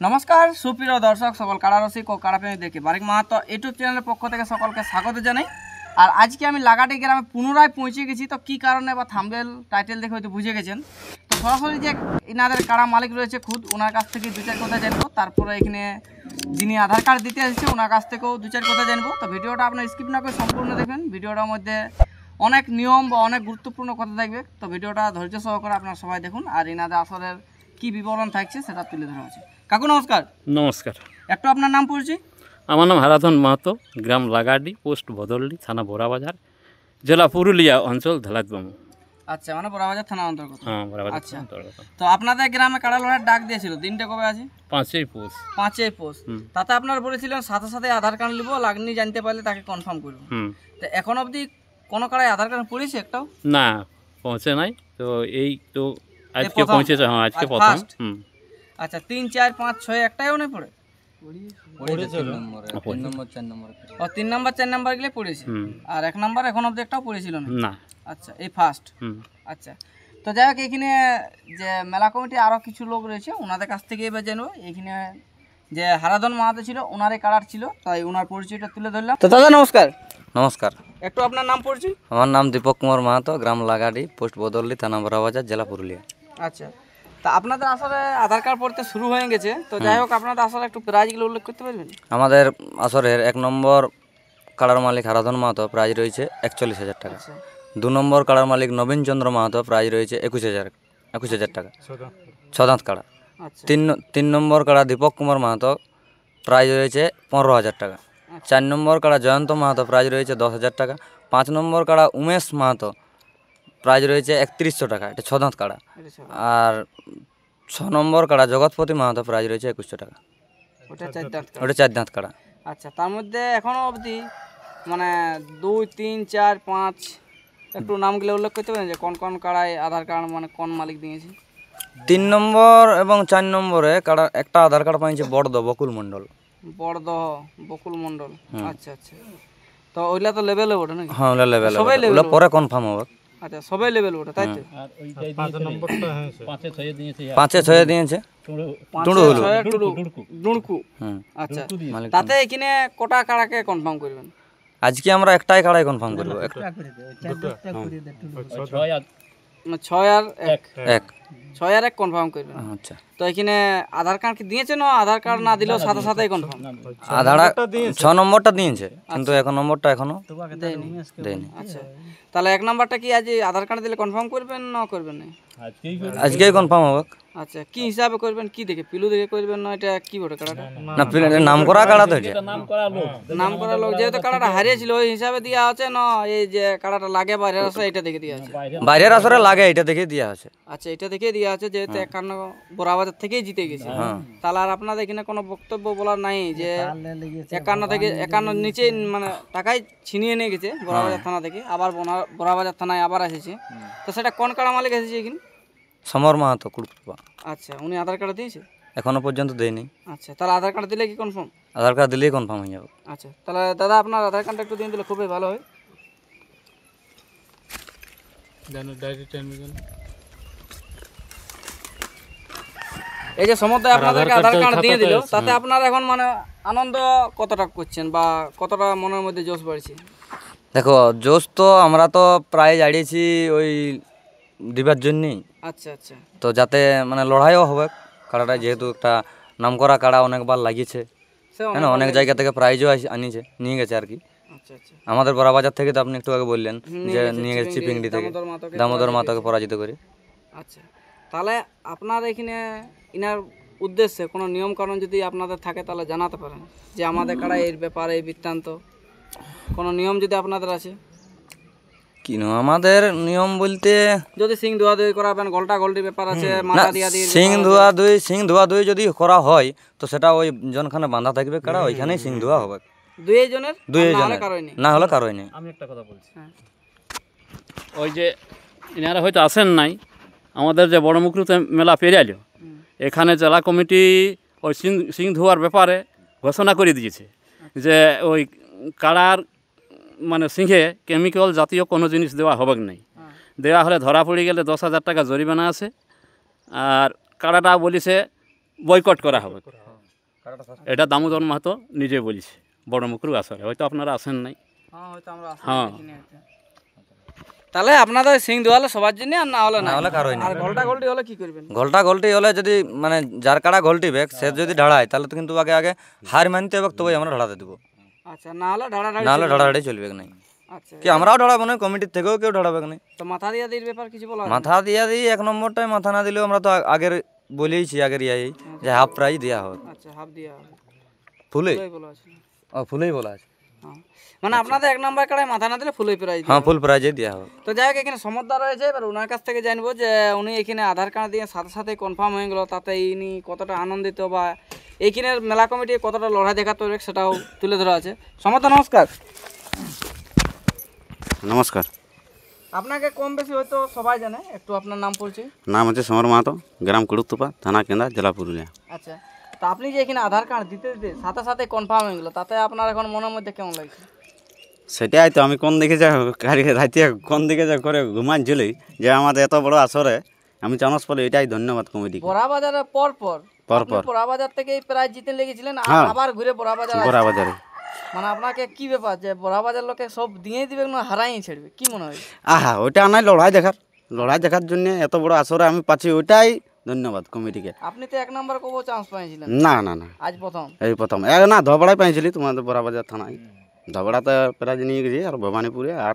নমস্কার সুপ্রিয় দর্শক সকল কাড়ারসিক ও কাড়াপ্রেমী দেখে বারিক মাহাতো ইউটিউব চ্যানেলের পক্ষ থেকে সকলকে স্বাগত জানাই। আর আজকে আমি লাগাটি গ্রামে পুনরায় পৌঁছে গেছি। তো কী কারণে বা থাম্বনেল টাইটেল দেখে হয়তো বুঝে গেছেন। তো সরাসরি যে এনাদের কাড়া মালিক রয়েছে খুদ, ওনার কাছ থেকে দু চার কথা জানবো। তারপরে এখানে যিনি আধার কার্ড দিতে এসেছে ওনার কাছ থেকেও দু চার কথা জানবো। তো ভিডিওটা আপনার স্কিপ না করে সম্পূর্ণ দেখবেন। ভিডিওটার মধ্যে অনেক নিয়ম বা অনেক গুরুত্বপূর্ণ কথা থাকবে। তো ভিডিওটা ধৈর্য সহকারে আপনারা সবাই দেখুন। আর এনাদের আসলের কী বিবরণ থাকছে সেটা তুলে ধরা হচ্ছে। কাকু নমস্কার। নমস্কার। একটু আপনার নাম পড়ছি। আমার নাম হারাধন মাহাতো, গ্রাম লাগাডি, পোস্ট বদলডি, থানা বোরাবাজার, জেলা পুরুলিয়া, অঞ্চল ধলাইতবামু। আচ্ছা, মানে বোরাবাজার থানা অন্তর্গত। হ্যাঁ, বোরাবাজার আচ্ছা, অন্তর্গত। তো আপনাদের গ্রামে কাড়া লড়াইয়ের ডাক দিয়েছিল, দিনটা কবে আছে? 5ই পৌষ। 5ই পৌষ। তাতে আপনারা বলেছিলেন সাথে সাথে আধার কার্ড নিব, লাগনি জানতে পারলে তাকে কনফার্ম করব। তো এখন অবধি কোনো কাড়ায় আধার কার্ড পড়েছে একটাও? না, পৌঁছে নাই। তো এই তো আজকে পৌঁছেছে। হ্যাঁ, আজকে প্রথম। আচ্ছা, 3, 4, 5, 6 একটাইও নেই পড়ে? পড়েছে 3 নম্বর 4 নম্বর গেলে পড়েছে। আর 1 নম্বর এখন অবধি একটাও পড়েছিল না? আচ্ছা, এই ফার্স্ট। আচ্ছা, তো যাই হোক, এখানে যে মেলা কমিটি আরও কিছু লোক রয়েছে ওনাদের কাছ থেকে এবার জানবো। এখানে যে হারাধন মাহাতো ছিল ওনারই কাড়ার ছিল, তাই ওনার পরিচয়টা তুলে ধরলাম। তো দাদা নমস্কার। নমস্কার। একটু আপনার নাম পড়ছি। আমার নাম দীপক কুমার মাহাতো, গ্রাম লাগাডি, পোস্ট বদলডি, থানা বোরাবাজার, জেলা পুরুলিয়া। আচ্ছা, তা আপনাদের আসলে আধার কার্ড পড়তে শুরু হয়ে গেছে। তো যাই হোক, আপনাদের আসলে একটু প্রাইজগুলো উল্লেখ করতে পারবেন? আমাদের আসরের 1 নম্বর কাড়ার মালিক হারাধন মাহাতো, প্রাইজ রয়েছে 41,000 টাকা। 2 নম্বর কাড়ার মালিক নবীন চন্দ্র মাহাতো, প্রাইজ রয়েছে 21,000 টাকা, 6 দাঁত কাড়া। 3 নম্বর কাড়া দীপক কুমার মাহাতো, প্রাইজ রয়েছে 15,000 টাকা। 4 নম্বর কাড়া জয়ন্ত মাহাতো, প্রাইজ রয়েছে 10,000 টাকা। 5 নম্বর কাড়া উমেশ মাহাতো, প্রাইজ রয়েছে 3100 টাকা, এটা 6 দাঁত কাড়া। আর 6 নম্বর কাড়া জগৎপতি মাহাতো, প্রাইজ রয়েছে 2100 টাকা, ওটা 4 দাঁত কাড়া। আচ্ছা, তার মধ্যে এখনও অবধি মানে 2, 3, 4, 5 একটু নামগুলো উল্লেখ করতে পারেন যে কোন কোন কাড়ায় আধার কার্ড মানে কোন মালিক দিয়েছে? 3 নম্বর এবং 4 নম্বরে কাড়া একটা আধার কার্ড পাইছে বড়দ বকুল মণ্ডল। বকুল মণ্ডল। আচ্ছা আচ্ছা, তো ওইলা তো লেভেলে ওঠে নাকি? হ্যাঁ, ওইলা লেভেল, সবাই লেভেল পরে কনফার্ম হবে। আচ্ছা, সবাই লেভেল ওঠে তাই তো? আর ওই 5 নম্বরটা হ্যাঁ 5-6 দিয়েছে। 5-6 দিয়েছে ডুড়কু। আচ্ছা, তাতে এখানে কটা কাড়াকে কনফার্ম করবেন? আজকে আমরা একটাই কাড়াই কনফার্ম করব। 6 আর 1 কনফার্ম করবেন। আচ্ছা, তো এখানে আধার কার্ড কি দিয়েছে না? আধার কার্ড না দিলেও সাথে সাথেই কনফার্ম? আধার 6 নম্বরটা দিয়েছে, কিন্তু 1 নম্বরটা এখনো দেয়নি। আচ্ছা, তাহলে 1 নম্বরটা কি আজ আধার কার্ড দিলে কনফার্ম করবেন না করবেন না? আজকেই কনফার্ম হবে। আচ্ছা, কি হিসাবে করবেন? কি দেখে, পিলু দেখে করবেন না এটা কি বটে কাড়াটা? না, নাম করা কাড়া তো এটা। নাম করা লোক যেহেতু কাড়াটা হারিয়েছিল ওই হিসাবে দেওয়া আছে না? এই যে কাড়াটা লাগে বাইরের আসে এটা দেখে দেওয়া আছে? বাইরের আসরে লাগে এটা দেখে দেওয়া আছে। আচ্ছা, এটা দেখে দেওয়া আছে যেহেতু 51 বোরাবাজার থেকেই জিতে গেছে। তাহলে আর আপনাদের এখানে কোনো বক্তব্য বলার নাই যে 51 থেকে 51 নিচে মানে টাকাই ছিনিয়ে নিয়ে গেছে বোরাবাজার থানা থেকে, আবার বোরাবাজার থানায় আবার এসেছে। তো সেটা কোন কাড়া মালিক এসেছে এখানে? সমর মাহাতো কুড়পা। আচ্ছা, উনি আধার কার্ড দিয়েছে? এখনো পর্যন্ত দেয়নি। আচ্ছা, তাহলে আধার কার্ড দিলে কি কনফার্ম? আধার কার্ড দিলেই কনফার্ম হয়ে যাবে। আচ্ছা, তাহলে দাদা আপনার আধার কার্ডটা একটু দিয়ে দিলে খুবই ভালো হয়। এই যে সমুদ্রে আপনাদেরকে আধার কার্ড দিয়ে দিল, তাতে আপনারা এখন মানে আনন্দ কতটা করছেন বা কতটা মনের মধ্যে জোশ বাড়ছে? দেখো, জোশ তো আমরা তো প্রায় দাঁড়িয়েছি ওই দিবার জন্যই। আচ্ছা আচ্ছা, তো যাতে মানে লড়াইও হবে কাড়াটা, যেহেতু একটা নামকরা কাড়া, অনেকবার লাগিয়েছে, হ্যাঁ, অনেক জায়গা থেকে প্রাইজও আনিয়েছে, নিয়ে গেছে আর কি। আচ্ছা আচ্ছা, আমাদের বড়াবাজার থেকে তো আপনি একটু আগে বললেন যে নিয়ে গেছে চিপিংডি থেকে, দামোদর মাতাকে পরাজিত করে। আচ্ছা, তাহলে আপনার এখানে ইনার উদ্দেশ্যে কোনো নিয়ম কানুন যদি আপনাদের থাকে তাহলে জানাতে পারেন যে আমাদের কাড়া এর ব্যাপারে এই বৃত্তান্ত কোনো নিয়ম যদি আপনাদের আছে। কিনো আমাদের নিয়ম বলতে যদি সিং ধোয়া ধুই করাবেন, গলটা গলটির ব্যাপার আছে, মাথা দিয়া দিয়ে সিং ধোয়া ধুই যদি করা হয় তো সেটা ওই জনখানে বাঁধা থাকবে কাড়া, ওইখানেই সিং ধোয়া হবে। দুইজনের না হলে কারোই নেই। আমি একটা কথা বলছি, ওই যে এনারা হয়তো আসেন নাই, আমাদের যে বড় মুখরুতে মেলা পেরিয়াল এখানে জেলা কমিটি ওই সিং ধোয়ার ব্যাপারে ঘোষণা করে দিয়েছে যে ওই কাড়ার মানে সিংহে কেমিক্যাল জাতীয় কোনো জিনিস দেওয়া হবে নাই। দেওয়া হলে ধরা পড়ে গেলে 10,000 টাকা জরিমানা আছে, আর কাড়াটা বলিছে বয়কট করা হবে। এটা দামোদর মাহাতো নিজে বলছে বড় মুখরু আসরে, হয়তো আপনারা আসেন নাই। হ্যাঁ হয়তো আমরা হ্যাঁ। দেখিনি হয়তো। তাহলে আপনাদের সিং দোয়ালে সবার জন্য আর না হলে না না হলে কারোই না। আর ঘোলটা গোলটি হলে কি করবেন? গোলটা গোলটি হলে যদি মানে যার কাড়া গোলটি বেগ সে যদি ঢাড়ায় তাহলে তো কিন্তু আগে আগে হার মানতে হবে, তবেই আমরা ঢাড়াতে দেবো, আচ্ছা না হলে ঢাড়াঢাড়ি না হলে ঢাড়াঢাড়ি চলবে না। আচ্ছা কি আমরাও ঢাড়াবো না, কমিটির থেকেও কেউ ঢাড়াবে না। তো মাথা দিয়া দির ব্যাপার কিছু বলা হয়? মাথা দিয়া দিই, এক নম্বরটাই মাথা না দিলেও আমরা তো আগের বলেইছি, আগের ইয়াই যে হাফ প্রাইজ দেওয়া হবে। আচ্ছা হাফ দিয়া হবে ফুলেই ফুলই বলা আছে। ফুলেই বলা আছে। হ্যাঁ মানে আপনাদের এক নাম্বার কাড়ায় মাথা না দিলে ফুলই প্রাইজ হ্যাঁ ফুল প্রাইজে দেওয়া হবে। তো যাই হোক এখানে সমর্থা রয়েছে, এবার ওনার কাছ থেকে জানবো যে উনি এখানে আধার কার্ড দিয়ে সাথে সাথে কনফার্ম হয়ে গেল, তাতে ইনি কতটা আনন্দিত বা এইখানের মেলা কমিটি কতটা লড়াই দেখাতে হবে সেটাও তুলে ধরা আছে। সমর্থা নমস্কার। নমস্কার, আপনাকে কম বেশি হয়তো সবাই জানে, একটু আপনার নাম পরিচয়। নাম হচ্ছে সমর মাহাতো, গ্রাম কুড়ুকতুপা, থানা কেন্দা, জেলা পুরুলিয়া। আচ্ছা তো আপনি যে এখানে আধার কার্ড দিতে দিতে সাথে সাথে কনফার্ম হয়ে গেল, তাতে আপনার এখন মনের মধ্যে কেমন লাগছে? সেটাই তো আমি কোন দিকে যা গাড়ি রাইতে কোন দিকে যা করে ঘুমাচ্ছিলি যে আমাদের এত বড় আসরে আমি চানস পড়ে, এটাই ধন্যবাদ কমিটিকে। বড়া বাজারের পর পর পরপর। বড়া বাজার থেকে এই প্রাইজ জিতে লেগেছিলেন আর হ্যাঁ। আবার ঘুরে বড়া বাজার বড়া বাজারে মানে আপনাকে কি ব্যাপার যে বড়া বাজার লোকে সব দিয়ে দিবে না হারাই ছেড়বে, কি মনে হয়? আহা ওইটা নাই, লড়াই দেখার জন্য এত বড় আসরে আমি পাচ্ছি, ওইটাই ধন্যবাদ কমিটিকে। আপনি তো এক নাম্বার কবো চান্স পাইছিলেন, না না না, আজ প্রথম। এই প্রথম না ধবড়াই পাইছিলি তোমাদের বড়া বাজার থানায়, ধবড়াতে প্রাইজ নিয়ে গেছি আর ভবানীপুরে আর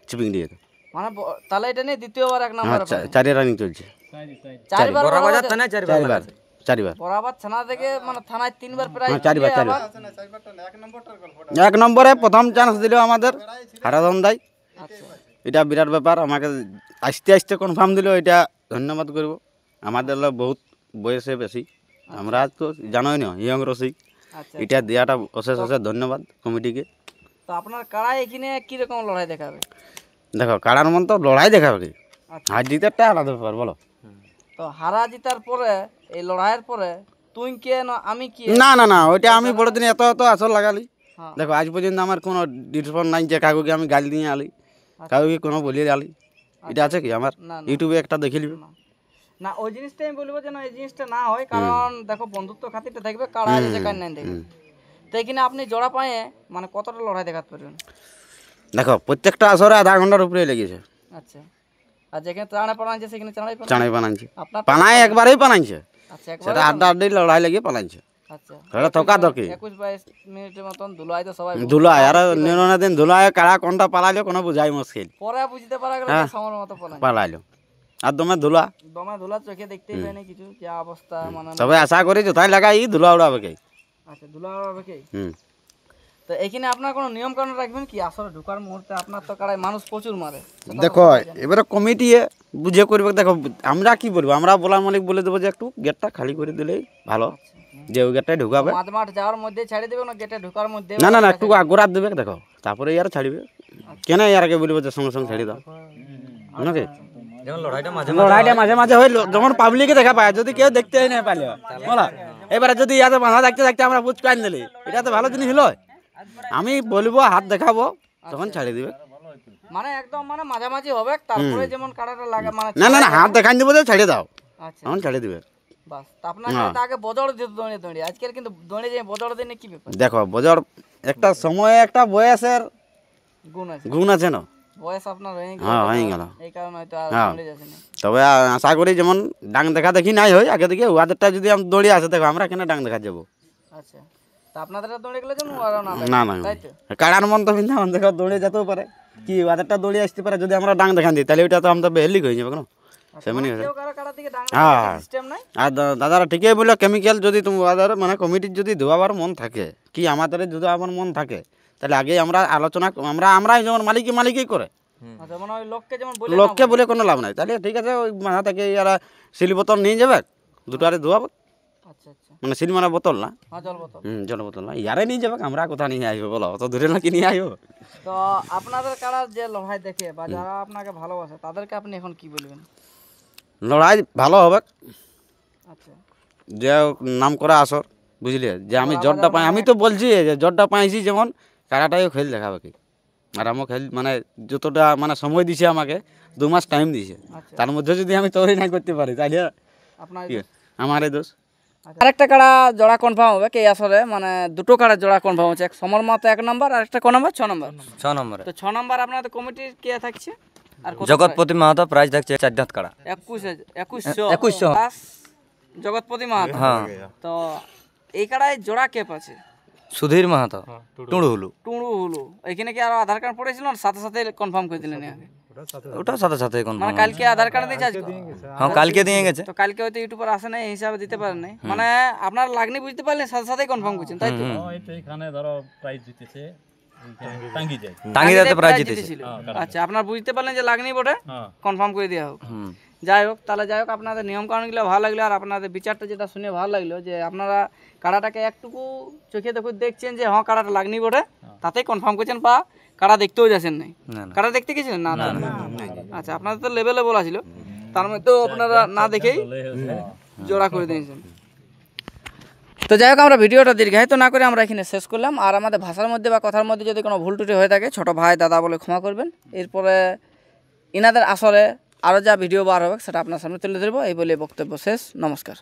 চিপিংডিতে। মানে তাহলে এটা নিয়ে দ্বিতীয়বার এক নাম্বার আচ্ছা 4 রানিং চলছে, চারবার বড় বাজার থানায় চারবার বরাবর থানা থেকে মানে থানায় 3বার প্রাইজ হ্যাঁ, চারবার। এক নম্বরে প্রথম চান্স দিল আমাদের হারাধন দাই, আচ্ছা এটা বিরাট ব্যাপার। আমাকে আস্তে আস্তে কনফার্ম দিল, এটা ধন্যবাদ করব। আমাদের লোক বহুত বয়সে বেশি, আমরা তো জানোই না ইয়ং রসিক, আচ্ছা এটা দেওয়াটা অশেষ অশেষ ধন্যবাদ কমিটিকে। তো আপনার কাড়াই এখানে কিরকম লড়াই দেখাবে? দেখো কাড়ার মন তো লড়াই দেখাবে কি, আচ্ছা হার জিতেরটা আলাদা ব্যাপার বলো। তো হারা জিতার পরে এই লড়াইয়ের পরে তুই কে না আমি কি? না না না, ওইটা আমি বড় দিন এত এত আসর লাগালি। হ্যাঁ। দেখো আজ পর্যন্ত আমার কোনো ডিসপন নাই যে কাকুকে আমি গালি দিয়ে আলি, কাকুকে কোনো বলিয়ে আলি, এটা আছে কি আমার? না, না। ইউটিউবে একটা দেখে নিবি। না ওই জিনিসটা আমি বলবো যে না এই জিনিসটা না হয়, কারণ দেখো বন্ধুত্ব খাতিরটা থাকবে, কাড়া আছে কার নাই দেখবে। তো এখানে আপনি জোড়া পায়ে মানে কতটা লড়াই দেখাতে পারবেন? দেখো প্রত্যেকটা আসরে আধা ঘন্টার উপরে লেগেছে, আচ্ছা আর যেখানে চাড়া পানাচ্ছে সেখানে চাড়াই পানা চানাই বানাইছে, আপনার পানায় একবারেই বানাইছে, আচ্ছা একবার সেটা আড্ডা আড্ডি লড়াই লেগে পালাইছে, আচ্ছা সেটা থকা থকি 21-22 মিনিটের মতন ধুলাই তো সবাই ধুলায় আর নিরনা দিন ধুলায় কাড়া কোনটা পালাইলো কোনো বুঝাই মুশকিল, পরে বুঝতে পারা গেল হ্যাঁ। সমর মতো পালাই পালাইলো আর দমে ধুলা। দমে ধুলা চোখে দেখতেই পাইনি কিছু, যা অবস্থা মানে তবে আশা করি যোথায় লাগাই ধুলা উড়াবে কে। আচ্ছা ধুলা হবে কি? হুম, তো এখানে আপনার কোনো নিয়ম কানুন রাখবেন কি আসলে ঢোকার মুহূর্তে? আপনার তো কাড়ায় মানুষ প্রচুর মারে, দেখো এবারে কমিটি বুঝে করবে। দেখো আমরা কি বলবো, আমরা বলার মালিক বলে দেবো যে একটু গেটটা খালি করে দিলেই ভালো, যে ওই গেটটাই ঢুকাবে। মাঠ মাঠ যাওয়ার মধ্যে ছাড়ি দেবে না গেটে ঢোকার মধ্যে? না না না, একটু আগ্রাত দেবে দেখো, তারপরে ইয়ার ছাড়িবে। কেন ইয়ার আগে বলবো যে সঙ্গে সঙ্গে ছাড়ি দাও নাকি? যেমন লড়াইটা মাঝে লড়াইটা মাঝে মাঝে হয়, যখন পাবলিকে দেখা পায়, যদি কেউ দেখতে না পারলে বলা, এবারে যদি ইয়াতে বাঁধা থাকতে থাকতে আমরা বুঝ কান দিলি, এটা তো ভালো জিনিস হলো। আমি বলবো হাত দেখাবো তখন ছাড়ি দিবে। মানে একদম মানে মাঝামাঝি হবে, তারপরে যেমন কাড়াটা লাগা মানে না না না, হাত দেখান দিব যে ছাড়িয়ে দাও, আচ্ছা তখন ছাড়িয়ে দিবে। বাস। তা আপনার কাছে আগে বজড় দিত দৌড়ে দৌড়ে, আজকাল কিন্তু দৌড়ে যে বজড় দিনে কি ব্যাপার? দেখো বজর একটা সময়ে একটা বয়সের গুণ আছে, গুণ আছে না, বয়স আপনার হয়ে গেল, হ্যাঁ হয়ে গেল। এই কারণে হয়তো আর হ্যাঁ। দৌড়ে যাচ্ছে না। তবে আশা করি যেমন ডাং দেখা দেখি নাই হয় আগে থেকে, ওদেরটা যদি আমি দৌড়ে আসে, দেখো আমরা কেন ডাং দেখা যাবো? আচ্ছা তা আপনাদের দৌড়ে গেলে যেন আর না না না, তাই তো? কাড়ার মন তো কিন্তু আমাদের দেখো দৌড়ে যেতেও পারে, কি ওদেরটা দৌড়ে আসতে পারে। যদি আমরা ডাং দেখান দিই তাহলে ওইটা তো আমাদের বেহেলিক হয়ে যাবে কেন? সেমনি কেউ কারো কাড়া থেকে ডাঙা হ্যাঁ। সিস্টেম নাই। আর দাদারা ঠিকই বললো, কেমিক্যাল যদি তোমাদের মানে কমিটির যদি ধোয়াবার মন থাকে, কি আমাদের যদি আমার মন থাকে, তাহলে আগে আমরা আলোচনা আমরাই যেমন মালিকই করে, আচ্ছা মানে ওই লোককে যেমন বলে লোককে বলে কোনো লাভ নাই। তাহলে ঠিক আছে, ওই মাথা থেকে ইয়ারা সিল বোতল নিয়ে যাবে, দুটারে ধোয়াবে, আচ্ছা আচ্ছা মানে সিল মানে বোতল না, হ্যাঁ জল বোতল। জল বোতল না, ইয়ারে নিয়ে যাবে। আমরা কোথা নিয়ে আসবো বলো, অত দূরে নাকি নিয়ে আসবো? তো আপনাদের কাড়ার যে লড়াই দেখে বা যারা আপনাকে ভালোবাসে তাদেরকে আপনি এখন কি বলবেন? লড়াই ভালো হবে, আচ্ছা যে নাম করা আসর, বুঝলে, যে আমি জ্বরটা পাই, আমি তো বলছি যে জ্বরটা পাইছি, যেমন কারাটাইও খেল দেখাবে কি। আর আমার খেল মানে যতটা মানে সময় দিছে আমাকে, 2 মাস টাইম দিছে, আচ্ছা তার মধ্যে যদি আমি তৈরি না করতে পারি তাহলে আপনার কি আমারই দোষ। আরেকটা কাড়া জোড়া কনফার্ম হবে কে আসরে, মানে দুটো কাড়া জোড়া কনফার্ম হচ্ছে, এক সমর মাহাতো 1 নম্বর আর একটা কোন নম্বর 6 নম্বর। 6 নম্বরে তো 6 নম্বর আপনাদের কমিটির কে থাকছে আর কত জগৎপতি মাহাতো, প্রাইজ থাকছে 4 দাঁত কাড়া। 2100 প্লাস জগৎপতি মাহাতো। হ্যাঁ, তো এই কাড়ায় জোড়া কে পাচ্ছে? সুধীর মাহাতো, টুড়ুহুলু। টুড়ু হলো এখানে কি আরো আধার কার্ড পড়েছিল না সাথে সাথে কনফার্ম করে দিলেন আগে? ওটা সাথে সাথে কোন মানে কালকে আধার কার্ড দিয়েছে আজকে? হ্যাঁ, কালকে দিয়ে গেছে। তো কালকে হয়তো ইউটিউবার আসে নাই, এই হিসাবে দিতে পারেন নাই, মানে আপনার লাগনি বুঝতে পারলেন সাথে সাথেই কনফার্ম করছেন তাই তো? এখানে ধরো প্রাইজ জিতেছে টাঙ্গি যায়। টাঙ্গিদাতে প্রাইজ জিতেছে। জিতেছিল। আচ্ছা, আপনার বুঝতে পারলেন যে লাগনি বটে, হ্যাঁ। কনফার্ম করে দেওয়া হোক। যাই হোক, তাহলে যাই হোক, আপনাদের নিয়ম কানুনগুলো ভালো লাগলো আর আপনাদের বিচারটা যেটা শুনে ভালো লাগলো যে আপনারা কাড়াটাকে একটুকু চোখে দেখছেন যে হ্যাঁ কাড়াটা লাগনি বটে, তাতেই কনফার্ম করছেন, বা কাড়া দেখতেও যাচ্ছেন নাই। না, না। কাড়া দেখতে গেছিলেন না? আচ্ছা, আপনাদের তো লেভেলে বলা ছিল, তার মধ্যে আপনারা না দেখেই জোড়া করে দিয়েছেন। তো যাই হোক, আমরা ভিডিওটা দীর্ঘায়িত না করে আমরা এখানে শেষ করলাম। আর আমাদের ভাষার মধ্যে বা কথার মধ্যে যদি কোনো ভুল ত্রুটি হয়ে থাকে ছোট ভাই দাদা বলে ক্ষমা করবেন। এরপরে ইনাদের আসলে আরও যা ভিডিও বার হবে সেটা আপনার সামনে তুলে ধরবো। এই বলে বক্তব্য শেষ। নমস্কার।